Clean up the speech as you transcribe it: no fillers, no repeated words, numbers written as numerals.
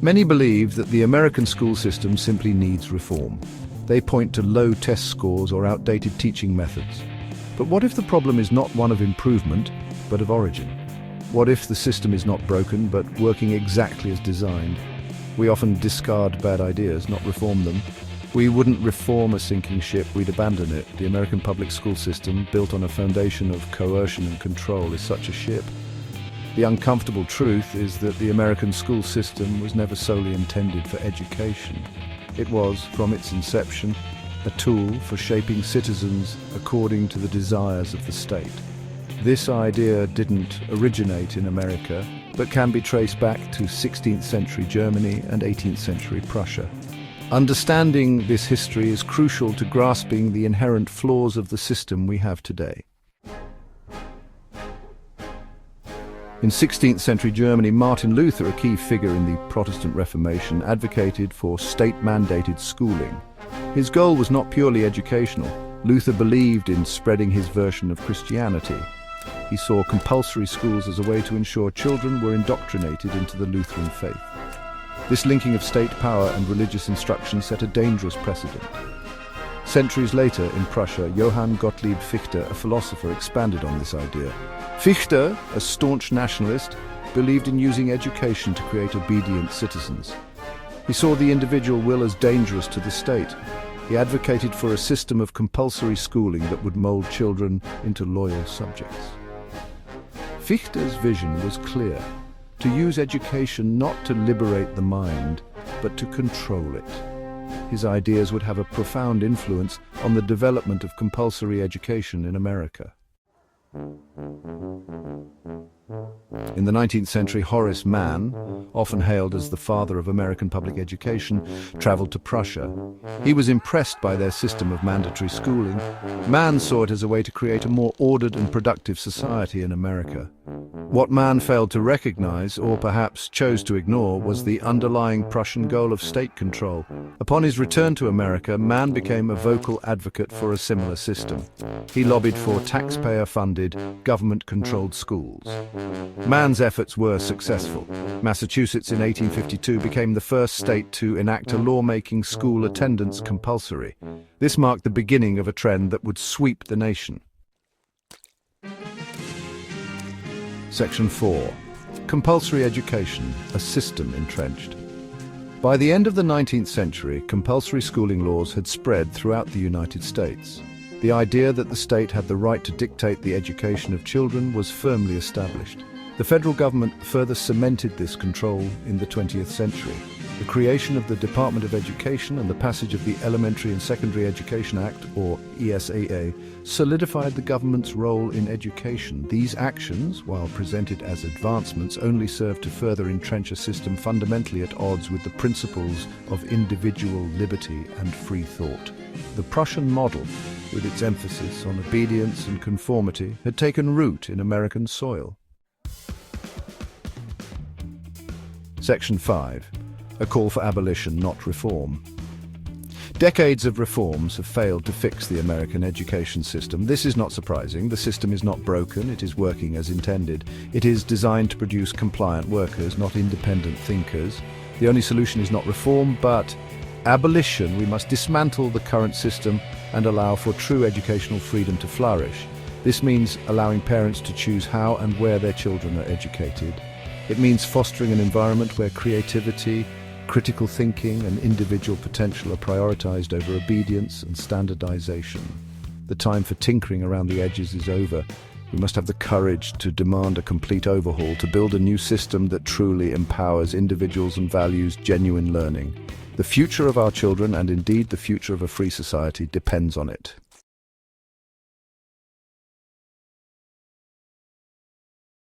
Many believe that the American school system simply needs reform. They point to low test scores or outdated teaching methods. But what if the problem is not one of improvement, but of origin? What if the system is not broken, but working exactly as designed? We often discard bad ideas, not reform them. We wouldn't reform a sinking ship, we'd abandon it. The American public school system, built on a foundation of coercion and control, is such a ship. The uncomfortable truth is that the American school system was never solely intended for education. It was, from its inception, a tool for shaping citizens according to the desires of the state. This idea didn't originate in America, but can be traced back to 16th century Germany and 18th century Prussia. Understanding this history is crucial to grasping the inherent flaws of the system we have today. In 16th century Germany, Martin Luther, a key figure in the Protestant Reformation, advocated for state-mandated schooling. His goal was not purely educational. Luther believed in spreading his version of Christianity. He saw compulsory schools as a way to ensure children were indoctrinated into the Lutheran faith. This linking of state power and religious instruction set a dangerous precedent. Centuries later, in Prussia, Johann Gottlieb Fichte, a philosopher, expanded on this idea. Fichte, a staunch nationalist, believed in using education to create obedient citizens. He saw the individual will as dangerous to the state. He advocated for a system of compulsory schooling that would mold children into loyal subjects. Fichte's vision was clear: to use education not to liberate the mind, but to control it. His ideas would have a profound influence on the development of compulsory education in America. In the 19th century, Horace Mann, often hailed as the father of American public education, traveled to Prussia. He was impressed by their system of mandatory schooling. Mann saw it as a way to create a more ordered and productive society in America. What Mann failed to recognize, or perhaps chose to ignore, was the underlying Prussian goal of state control. Upon his return to America, Mann became a vocal advocate for a similar system. He lobbied for taxpayer-funded, government-controlled schools. Mann's efforts were successful. Massachusetts in 1852 became the first state to enact a law making school attendance compulsory. This marked the beginning of a trend that would sweep the nation. Section 4. Compulsory education, a system entrenched. By the end of the 19th century, compulsory schooling laws had spread throughout the United States. The idea that the state had the right to dictate the education of children was firmly established. The federal government further cemented this control in the 20th century. The creation of the Department of Education and the passage of the Elementary and Secondary Education Act, or ESAA, solidified the government's role in education. These actions, while presented as advancements, only served to further entrench a system fundamentally at odds with the principles of individual liberty and free thought. The Prussian model, with its emphasis on obedience and conformity, had taken root in American soil. Section 5. A call for abolition, not reform. Decades of reforms have failed to fix the American education system. This is not surprising. The system is not broken, it is working as intended. It is designed to produce compliant workers, not independent thinkers. The only solution is not reform, but abolition. We must dismantle the current system and allow for true educational freedom to flourish. This means allowing parents to choose how and where their children are educated. It means fostering an environment where creativity, critical thinking, and individual potential are prioritized over obedience and standardization. The time for tinkering around the edges is over. We must have the courage to demand a complete overhaul, to build a new system that truly empowers individuals and values genuine learning. The future of our children, and indeed the future of a free society, depends on it.